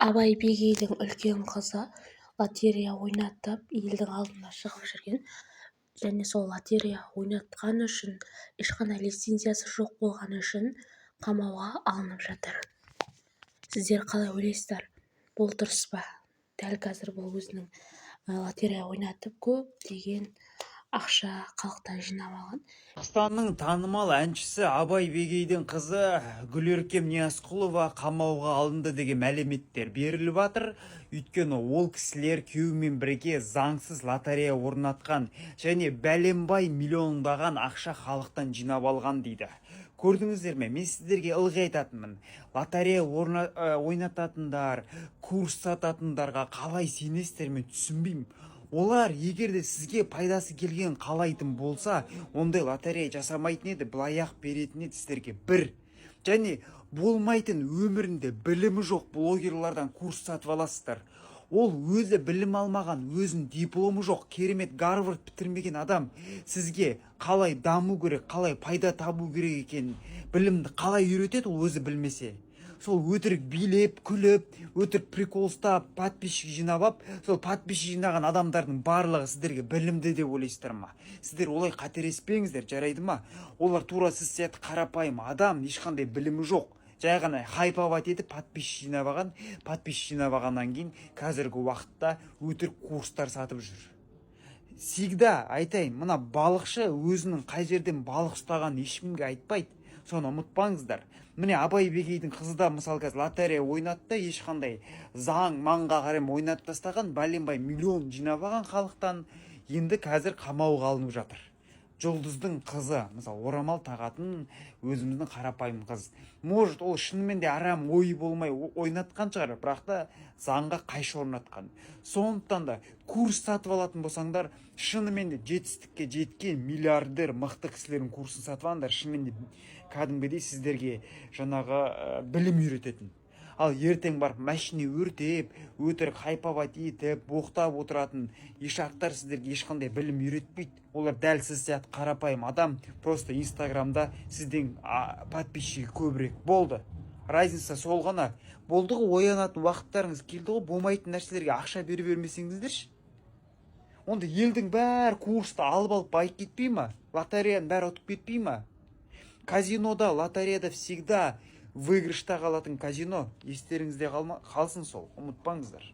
Абай Бегейдің үлкен қызы лотерея ойнатып елдің алдына шығып жүрген және сол лотерея ойнатқаны үшін ешқандай лицензиясы жоқ болғаны үшін қамауға алынып жатыр. Сіздер қалай ойлайсыздар? Бұл дұрыс па? Дәл қазір бұл өзінің лотерея ойнатып көптеген ақша халықтан жинап алған. Қазақстанның танымал әншісі Абай Бегейдің қызы Гүлеркем Ниязқұлова қамауға алынды деген мәліметтер беріліп жатыр. Өйткені ол кісілер күйеуімен бірге заңсыз лотерея орнатқан және бәленбай миллиондаған ақша халықтан жинап алған дейді. Көрдіңіздер ме? Мен сіздерге ылғи айтатынмын. Лотерея ойнататындар, курс сататындарға қалай сенесіздер, мен түсінбеймін. Олар егерде сізге пайдасы келген қалайтын болса, ондай лотерея жасамайтын еді, былай-ақ беретін еді сіздерге. Бір. Және болмайтын өмірінде білімі жоқ блогерлардан курс сатып аласыздар. Ол өзі білім алмаған, өзінің дипломы жоқ, керемет Гарвард бітірмеген адам сізге қалай даму керек, қалай пайда табу керек екен, білімді қалай үйретеді, ол өзі білмесе. Сол өтірік билеп, күліп, өтірік прикол ұстап, подписчик жинап ап, сол подписчик жинаған адамдардың барлығы сіздерге білімді деп ойлайсыздар ма? Сіздер олай қателеспеңіздер, жарайды ма? Олар тура сіз сияқты қарапайым адам, ешқандай білімі жоқ. Жай ғана хайповать етіп подписчик жинап алғаннан кейін қазіргі уақытта өтірік курстар сатып жүр. Всегда айтайын, мына балықшы өзінің қай жерден балық ұстаған ешкімге айтпайды. Соны ұмытпаңыздар. Міне Абай Бегейдің қызы да мысалы қазір лотерея ойнатты, ешқандай заң маңға қарай ойнатып тастаған, бәленбай миллион жинап алған халықтан, енді қазір қамауға алынып жатыр. Жұлдыздың қызы, мысалы орамал тағатын өзіміздің қарапайым қыз. Может, ол шынымен де арам ойы болмай ойнатқан шығар, бірақ та заңға қайшы орнатқан. Сондықтан да курс сатып алатын болсаңдар, шынымен де жетістікке жеткен миллиардер мықты кісілердің курсын сатып алыңдар, шынымен де кәдімгідей сіздерге жаңағы білім үйрететін. Ал ертең барып машина өртеп, өтірік хайповать етіп, боқтап отыратын ешақтар сіздерге ешқандай білім үйретпейді. Олар дәл сіз сияқты қарапайым адам, просто инстаграмда сізден подписчигі көбірек. Болды. Разница сол ғана. Болды ғой, оянатын уақыттарыңыз келді ғой, болмайтын нәрселерге ақша бере бермесеңіздерші. Онда елдің бәрі курсты алып байып кетпей ма? Лотереяның бәрі ұтып кетпей ма? Казинода, лотереяда всегда выигрышта қалатын казино, естеріңізде қалсын сол, ұмытпаңыздар.